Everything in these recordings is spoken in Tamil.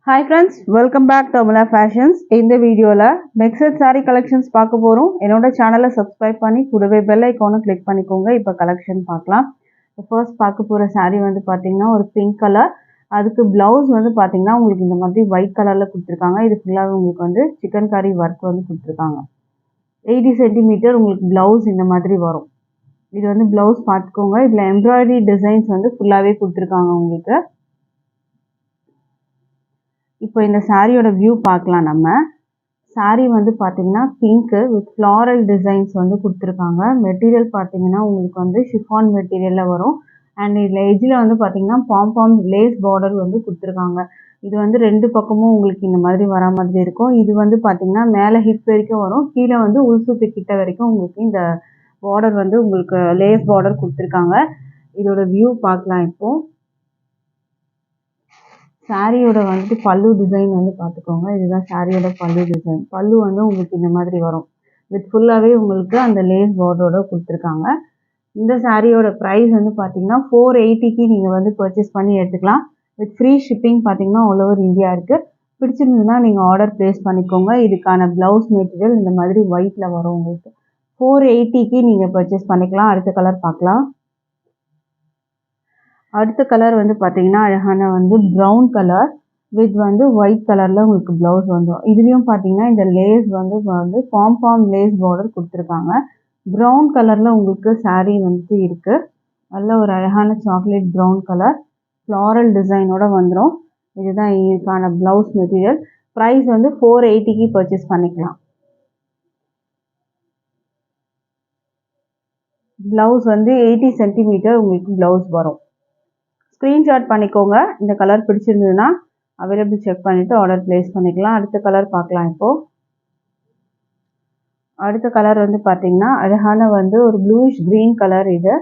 Hi friends, welcome back to Amala Fashions. இந்த வீடியோல mixed saree collections பார்க்க போறோம். என்னோட சேனலை subscribe பண்ணி கூடவே bell icon click பண்ணிக்கோங்க. இப்போ collection பார்க்கலாம். First பார்க்க போற saree வந்து பாத்தீங்கன்னா ஒரு pink color. அதுக்கு blouse வந்து பாத்தீங்கன்னா உங்களுக்கு இந்த மாதிரி white colorல கொடுத்திருக்காங்க. இது ஃபுல்லாவே உங்களுக்கு வந்து chicken-kari work வந்து கொடுத்திருக்காங்க. 80 cm உங்களுக்கு blouse இந்த மாதிரி வரும். இது வந்து blouse பார்த்துக்கோங்க. இதுல embroidery designs வந்து ஃபுல்லாவே கொடுத்திருக்காங்க உங்களுக்கு. இப்போ இந்த சாரியோட வியூ பார்க்கலாம் நம்ம. சாரி வந்து பார்த்தீங்கன்னா பிங்க் வித் ஃப்ளாரல் டிசைன்ஸ் வந்து கொடுத்துருக்காங்க. மெட்டீரியல் பார்த்தீங்கன்னா உங்களுக்கு வந்து ஷிஃபான் மெட்டீரியலில் வரும். அண்ட் இதில் எஜ்ஜில் வந்து பார்த்தீங்கன்னா பாம் லேஸ் பார்டர் வந்து கொடுத்துருக்காங்க. இது வந்து ரெண்டு பக்கமும் உங்களுக்கு இந்த மாதிரி வர மாதிரி இருக்கும். இது வந்து பார்த்தீங்கன்னா மேலே ஹிப் வரைக்கும் வரும், கீழே வந்து உள்சுத்து கிட்ட வரைக்கும் உங்களுக்கு இந்த பார்டர் வந்து உங்களுக்கு லேஸ் பார்டர் கொடுத்துருக்காங்க. இதோட வியூ பார்க்கலாம் இப்போ. சாரியோட வந்துட்டு பல்லு டிசைன் வந்து பார்த்துக்கோங்க. இதுதான் சாரியோட பல்லு டிசைன். பல்லு வந்து உங்களுக்கு இந்த மாதிரி வரும். வித் ஃபுல்லாகவே உங்களுக்கு அந்த லேஸ் பார்டரோட கொடுத்துருக்காங்க. இந்த சாரியோட ப்ரைஸ் வந்து பார்த்தீங்கன்னா 480க்கு நீங்கள் வந்து பர்ச்சேஸ் பண்ணி எடுத்துக்கலாம். வித் ஃப்ரீ ஷிப்பிங் பார்த்தீங்கன்னா ஆல் ஓவர் இந்தியா இருக்குது. பிடிச்சிருந்ததுன்னா நீங்கள் ஆர்டர் ப்ளேஸ் பண்ணிக்கோங்க. இதுக்கான ப்ளவுஸ் மெட்டீரியல் இந்த மாதிரி ஒயிட்டில் வரும் உங்களுக்கு. 480க்கு நீங்கள் பர்ச்சேஸ் பண்ணிக்கலாம். அடுத்த கலர் பார்க்கலாம். அடுத்த கலர் வந்து பார்த்தீங்கன்னா அழகான வந்து ப்ரௌன் கலர் வித் வந்து ஒயிட் கலரில் உங்களுக்கு ப்ளவுஸ் வந்துடும். இதுலேயும் பார்த்தீங்கன்னா இந்த லேஸ் வந்து பாம் லேஸ் பார்டர் கொடுத்துருக்காங்க. ப்ரௌன் கலரில் உங்களுக்கு சாரீ வந்துட்டு இருக்குது. நல்ல ஒரு அழகான சாக்லேட் ப்ரௌன் கலர் ஃப்ளாரல் டிசைனோட வந்துடும். இதுதான் இதுக்கான ப்ளவுஸ் மெட்டீரியல். ப்ரைஸ் வந்து 480க்கு பர்ச்சேஸ் பண்ணிக்கலாம். ப்ளவுஸ் வந்து 80 சென்டிமீட்டர் உங்களுக்கு ப்ளவுஸ் வரும். ஸ்க்ரீன்ஷாட் பண்ணிக்கோங்க. இந்த கலர் பிடிச்சிருந்ததுன்னா அவைலபிள் செக் பண்ணிவிட்டு ஆர்டர் ப்ளேஸ் பண்ணிக்கலாம். அடுத்த கலர் பார்க்கலாம் இப்போது. அடுத்த கலர் வந்து பார்த்தீங்கன்னா அழகான வந்து ஒரு ப்ளூயிஷ் க்ரீன் கலர். இது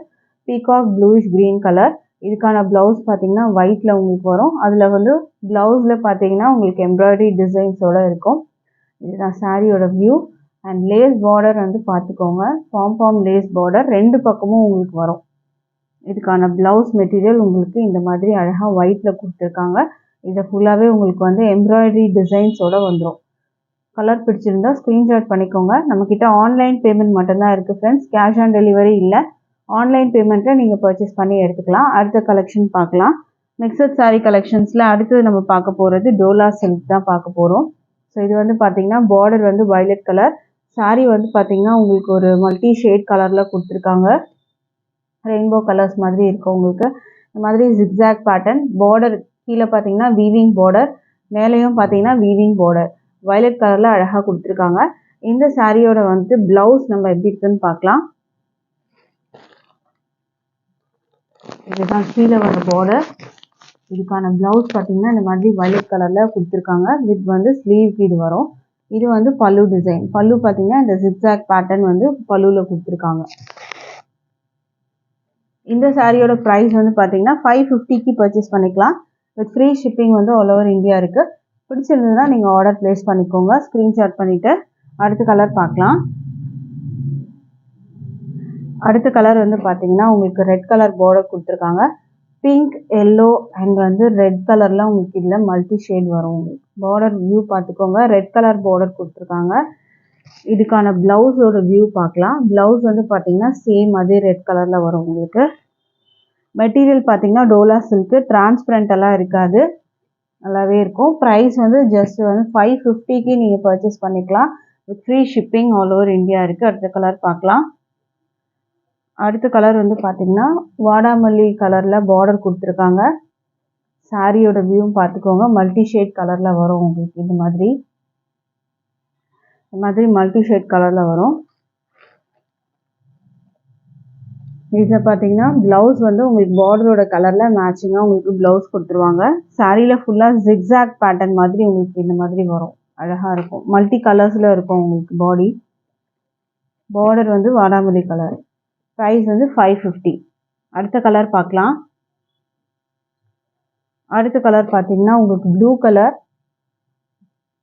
பீகாக் ப்ளூயிஷ் க்ரீன் கலர். இதுக்கான ப்ளவுஸ் பார்த்தீங்கன்னா ஒயிட்டில் உங்களுக்கு வரும். அதில் வந்து ப்ளவுஸில் பார்த்தீங்கன்னா உங்களுக்கு எம்ப்ராய்டரி டிசைன்ஸோடு இருக்கும். இதுதான் சாரியோட வியூ. அண்ட் லேஸ் பார்டர் வந்து பார்த்துக்கோங்க. பாம் லேஸ் பார்டர் ரெண்டு பக்கமும் உங்களுக்கு வரும். இதுக்கான ப்ளவுஸ் மெட்டீரியல் உங்களுக்கு இந்த மாதிரி அழகாக ஒயிட்டில் கொடுத்துருக்காங்க. இதை ஃபுல்லாகவே உங்களுக்கு வந்து எம்ப்ராய்டரி டிசைன்ஸோடு வந்துடும். கலர் பிடிச்சிருந்தா ஸ்க்ரீன்ஷாட் பண்ணிக்கோங்க. நம்மக்கிட்ட ஆன்லைன் பேமெண்ட் மட்டும்தான் இருக்குது ஃப்ரெண்ட்ஸ். கேஷ் ஆன் டெலிவரி இல்லை. ஆன்லைன் பேமெண்ட்டில் நீங்கள் பர்ச்சேஸ் பண்ணி எடுத்துக்கலாம். அடுத்த கலெக்ஷன் பார்க்கலாம். மிக்சட் சாரீ கலெக்ஷன்ஸில் அடுத்தது நம்ம பார்க்க போகிறது டோலா சில்க் தான் பார்க்க போகிறோம். ஸோ இது வந்து பார்த்திங்கன்னா பார்டர் வந்து வயலட் கலர். சாரீ வந்து பார்த்திங்கன்னா உங்களுக்கு ஒரு மல்டி ஷேட் கலரில் கொடுத்துருக்காங்க. ரெயின்போ கலர்ஸ் மாதிரி இருக்கும் உங்களுக்கு. இந்த மாதிரி ஜிக்ஸாக் பேட்டர்ன் பார்டர். கீழே பார்த்தீங்கன்னா வீவிங் பார்டர், மேலேயும் பார்த்தீங்கன்னா வீவிங் பார்டர் வயலட் கலரில் அழகாக கொடுத்துருக்காங்க. இந்த சாரியோட வந்து ப்ளவுஸ் நம்ம எப்படி இருக்குன்னு பார்க்கலாம். இதுதான் கீழே வர பார்டர். இதுக்கான ப்ளவுஸ் பார்த்தீங்கன்னா இந்த மாதிரி வயலட் கலரில் கொடுத்துருக்காங்க. வித் வந்து ஸ்லீவ்க்கு இது வரும். இது வந்து பல்லு டிசைன். பல்லு பார்த்தீங்கன்னா இந்த ஜிக்ஸாக் பேட்டர்ன் வந்து பல்லுவில் கொடுத்துருக்காங்க. இந்த சாரியோட ப்ரைஸ் வந்து பார்த்தீங்கன்னா 550க்கு பர்ச்சேஸ் பண்ணிக்கலாம். வித் ஃப்ரீ ஷிப்பிங் வந்து ஆல் ஓவர் இந்தியா இருக்குது. பிடிச்சிருந்ததுன்னா நீங்கள் ஆர்டர் ப்ளேஸ் பண்ணிக்கோங்க. ஸ்க்ரீன்ஷாட் பண்ணிவிட்டு அடுத்த கலர் பார்க்கலாம். அடுத்த கலர் வந்து பார்த்தீங்கன்னா உங்களுக்கு ரெட் கலர் பார்டர் கொடுத்துருக்காங்க. பிங்க், எல்லோ அண்ட் வந்து ரெட் கலரில் உங்களுக்கு இதில் மல்டி ஷேட் வரும். உங்களுக்கு பார்டர் வியூ பார்த்துக்கோங்க. ரெட் கலர் பார்டர் கொடுத்துருக்காங்க. இதுக்கான ப்ளவுஸோட வியூ பார்க்கலாம். ப்ளவுஸ் வந்து பார்த்தீங்கன்னா சேம் அதே ரெட் கலரில் வரும் உங்களுக்கு. மெட்டீரியல் பார்த்தீங்கன்னா டோலா சில்க்கு. டிரான்ஸ்பரண்டெல்லாம் இருக்காது, நல்லாவே இருக்கும். ப்ரைஸ் வந்து ஜஸ்ட் வந்து 550க்கு நீங்கள் பர்ச்சேஸ் பண்ணிக்கலாம். With free shipping all over India இருக்குது. அடுத்த கலர் பார்க்கலாம். அடுத்த கலர் வந்து பார்த்தீங்கன்னா வாடாமல்லி கலரில் பார்டர் கொடுத்துருக்காங்க. சாரியோட வியூவும் பார்த்துக்கோங்க. மல்டி ஷேட் கலரில் வரும் உங்களுக்கு. இந்த மாதிரி மல்டி ஷேட் கலரில் வரும். இதில் பார்த்தீங்கன்னா ப்ளவுஸ் வந்து உங்களுக்கு பார்டரோட கலரில் மேட்சிங்காக உங்களுக்கு ப்ளவுஸ் கொடுத்துருவாங்க. சாரியில் ஃபுல்லாக ஜிக்ஸாக் பேட்டர்ன் மாதிரி உங்களுக்கு இந்த மாதிரி வரும். அழகாக இருக்கும். மல்டி கலர்ஸில் இருக்கும் உங்களுக்கு பாடி. பார்டர் வந்து வாடாமல்லி கலர். ப்ரைஸ் வந்து 550. அடுத்த கலர் பார்க்கலாம். அடுத்த கலர் பார்த்தீங்கன்னா உங்களுக்கு ப்ளூ கலர்.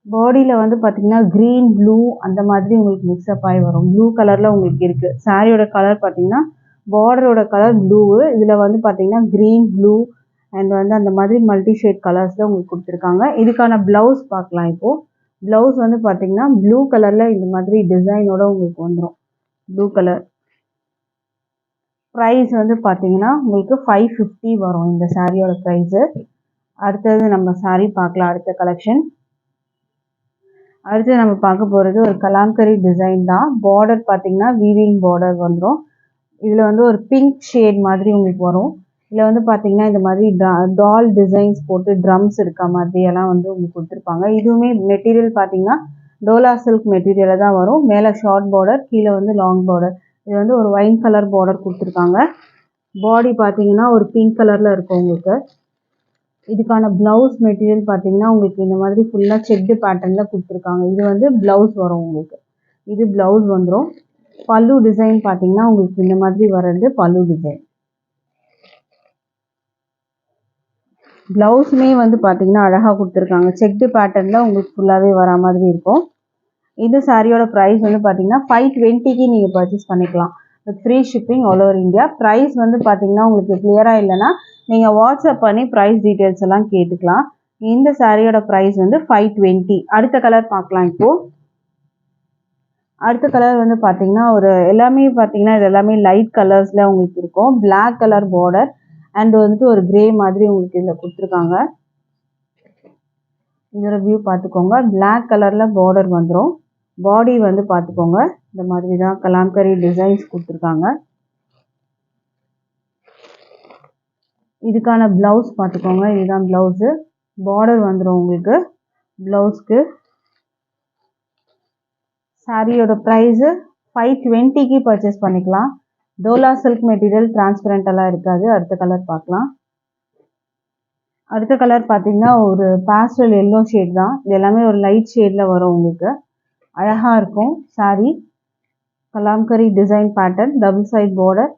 பாடியில் வந்து பார்த்தீங்கன்னா க்ரீன் ப்ளூ அந்த மாதிரி உங்களுக்கு மிக்ஸ்அப் ஆகி வரும். ப்ளூ கலரில் உங்களுக்கு இருக்குது. சாரியோட கலர் பார்த்தீங்கன்னா பார்டரோட கலர் ப்ளூவு. இதில் வந்து பார்த்தீங்கன்னா க்ரீன் ப்ளூ அண்ட் வந்து அந்த மாதிரி மல்டி ஷேட் கலர்ஸில் உங்களுக்கு கொடுத்துருக்காங்க. இதுக்கான ப்ளவுஸ் பார்க்கலாம். இப்போது ப்ளவுஸ் வந்து பார்த்தீங்கன்னா ப்ளூ கலரில் இந்த மாதிரி டிசைனோட உங்களுக்கு வந்துடும். Blue colour. ப்ரைஸ் வந்து பார்த்தீங்கன்னா உங்களுக்கு 550 வரும் இந்த சாரியோட ப்ரைஸு. அடுத்தது நம்ம சாரீ பார்க்கலாம். அடுத்த கலெக்ஷன். அடுத்து நம்ம பார்க்க போகிறது ஒரு கலாம்கரி டிசைன் தான். பார்டர் பார்த்தீங்கன்னா வீவிங் பார்டர் வந்துடும். இதில் வந்து ஒரு பிங்க் ஷேட் மாதிரி உங்களுக்கு வரும். இதில் வந்து பார்த்தீங்கன்னா இந்த மாதிரி டால் டிசைன்ஸ் போட்டு ட்ரம்ஸ் இருக்க மாதிரி எல்லாம் வந்து உங்களுக்கு கொடுத்துருப்பாங்க. இதுவுமே மெட்டீரியல் பார்த்தீங்கன்னா டோலா சில்க் மெட்டீரியலில் தான் வரும். மேலே ஷார்ட் பார்டர், கீழே வந்து லாங் பார்டர். இது வந்து ஒரு ஒயின் கலர் பார்டர் கொடுத்துருக்காங்க. பாடி பார்த்தீங்கன்னா ஒரு பிங்க் கலரில் இருக்கும் உங்களுக்கு. இதுக்கான ப்ளவுஸ் மெட்டீரியல் பார்த்தீங்கன்னா உங்களுக்கு இந்த மாதிரி ஃபுல்லாக செக்டு பேட்டர்னில் கொடுத்துருக்காங்க. இது வந்து ப்ளவுஸ் வரும் உங்களுக்கு. இது ப்ளவுஸ் வந்துடும். பல்லு டிசைன் பார்த்தீங்கன்னா உங்களுக்கு இந்த மாதிரி வர்றது பல்லு டிசைன். ப்ளவுஸுமே வந்து பார்த்தீங்கன்னா அழகாக கொடுத்துருக்காங்க. செக்டு பேட்டர்னில் உங்களுக்கு ஃபுல்லாகவே வர மாதிரி இருக்கும். இந்த சாரியோட ப்ரைஸ் வந்து பார்த்தீங்கன்னா 520க்கு நீங்கள் பர்ச்சேஸ் பண்ணிக்கலாம். With free shipping all over India. Price வந்து பார்த்தீங்கன்னா உங்களுக்கு கிளியராக இல்லைன்னா நீங்கள் வாட்ஸ்அப் பண்ணி ப்ரைஸ் டீட்டெயில்ஸ் எல்லாம் கேட்டுக்கலாம். இந்த சாரியோட ப்ரைஸ் வந்து 520. அடுத்த கலர் பார்க்கலாம். இப்போது அடுத்த கலர் வந்து பார்த்தீங்கன்னா ஒரு எல்லாமே பார்த்தீங்கன்னா இது எல்லாமே லைட் கலர்ஸில் உங்களுக்கு இருக்கும். பிளாக் கலர் பார்டர் அண்ட் வந்துட்டு ஒரு கிரே மாதிரி உங்களுக்கு இதில் கொடுத்துருக்காங்க. இதோட வியூ பார்த்துக்கோங்க. பிளாக் கலரில் பார்டர் வந்துடும். பாடி வந்து பார்த்துக்கோங்க. இந்த மாதிரி தான் கலாம்கரி டிசைன்ஸ் கொடுத்துருக்காங்க. இதுக்கான ப்ளவுஸ் பார்த்துக்கோங்க. இதுதான் ப்ளவுஸு. பார்டர் வந்துடும் உங்களுக்கு ப்ளவுஸ்க்கு. சாரியோட ப்ரைஸு 520க்கு பர்ச்சேஸ் பண்ணிக்கலாம். டோலா சில்க் மெட்டீரியல் டிரான்ஸ்பரண்டெல்லாம் இருக்காது. அடுத்த கலர் பார்க்கலாம். அடுத்த கலர் பார்த்தீங்கன்னா ஒரு பாஸ்டல் எல்லோ ஷேட் தான். இது எல்லாமே ஒரு லைட் ஷேடில் வரும் உங்களுக்கு. அழகாக இருக்கும் sari. Kalamkari design pattern, double side border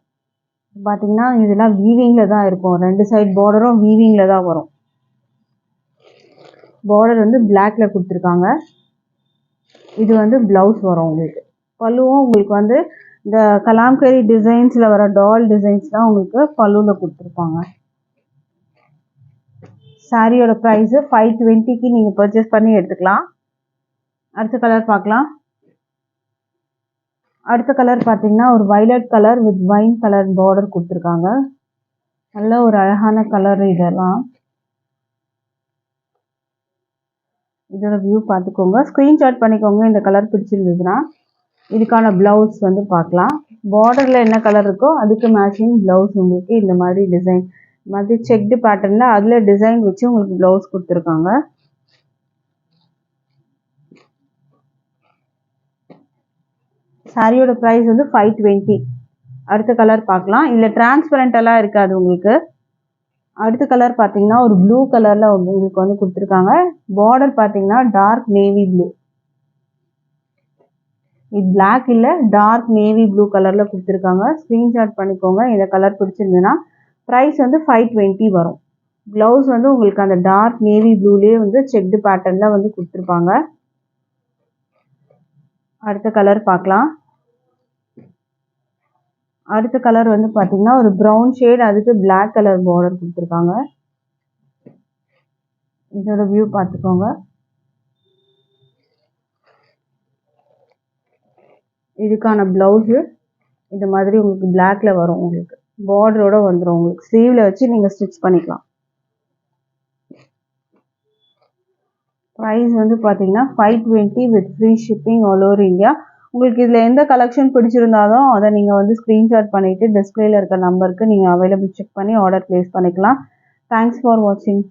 பார்த்தீங்கன்னா இதெல்லாம் வீவிங்கில் தான் இருக்கும். 2 சைட் பார்டரும் வீவிங்கில் தான் வரும். பார்டர் வந்து பிளாக்ல கொடுத்துருக்காங்க. இது வந்து ப்ளவுஸ் வரும் உங்களுக்கு. பல்லுவும் உங்களுக்கு வந்து இந்த கலாம்கரி டிசைன்ஸில் வர டால் டிசைன்ஸ்லாம் உங்களுக்கு பல்லுவில் கொடுத்துருப்பாங்க. சாரியோட ப்ரைஸு 520க்கு நீங்கள் பர்ச்சேஸ் பண்ணி எடுத்துக்கலாம். அடுத்த கலர் பார்க்கலாம். அடுத்த கலர் பார்த்தீங்கன்னா ஒரு violet colour with wine colour border கொடுத்துருக்காங்க. நல்ல ஒரு அழகான கலர் இதெல்லாம். இதோட வியூ பார்த்துக்கோங்க. ஸ்க்ரீன்ஷாட் பண்ணிக்கோங்க இந்த கலர் பிடிச்சிருந்ததுன்னா. இதுக்கான ப்ளவுஸ் வந்து பார்க்கலாம். பார்டரில் என்ன கலர் இருக்கோ அதுக்கு மேட்சிங் ப்ளவுஸ் உங்களுக்கு இந்த மாதிரி டிசைன் மாதிரி செக்டு பேட்டர்னில் அதில் டிசைன் வச்சு உங்களுக்கு ப்ளவுஸ் கொடுத்துருக்காங்க. சாரியோட ப்ரைஸ் வந்து 520. அடுத்த கலர் பார்க்கலாம். இதில் டிரான்ஸ்பரண்டெல்லாம் இருக்காது உங்களுக்கு. அடுத்த கலர் பார்த்தீங்கன்னா ஒரு ப்ளூ கலரில் உங்களுக்கு வந்து கொடுத்துருக்காங்க. பார்டர் பார்த்தீங்கன்னா டார்க் நேவி ப்ளூ. இது பிளாக் இல்லை, டார்க் நேவி ப்ளூ கலரில் கொடுத்துருக்காங்க. ஸ்க்ரீன்ஷாட் பண்ணிக்கோங்க இந்த கலர் பிடிச்சிருந்ததுன்னா. ப்ரைஸ் வந்து 520 வரும். ப்ளவுஸ் வந்து உங்களுக்கு அந்த டார்க் நேவி ப்ளூலேயே வந்து செக்டு பேட்டர்னில் வந்து கொடுத்துருப்பாங்க. அடுத்த கலர் பார்க்கலாம். அடுத்த கலர் வந்து பார்த்தீங்கன்னா ஒரு ப்ரௌன் ஷேட், அதுக்கு பிளாக் கலர் பார்டர் கொடுத்துருக்காங்க. இதோட வியூ பார்த்துக்கோங்க. இதுக்கான ப்ளவுஸு இந்த மாதிரி உங்களுக்கு பிளாக்ல வரும். உங்களுக்கு பார்டரோட வந்துடும். உங்களுக்கு ஸ்லீவில் வச்சு நீங்கள் ஸ்டிச் பண்ணிக்கலாம். ப்ரைஸ் வந்து பார்த்தீங்கன்னா 520 with free shipping all over India. உங்களுக்கு இதில் எந்த கலெக்ஷன் பிடிச்சிருந்தாலும் அதை நீங்கள் வந்து ஸ்க்ரீன்ஷாட் பண்ணிவிட்டு டிஸ்பிளேல இருக்க நம்பருக்கு நீங்கள் அவைலபிள் செக் பண்ணி ஆர்டர் ப்ளேஸ் பண்ணிக்கலாம். தேங்க்ஸ் ஃபார் வாட்சிங்.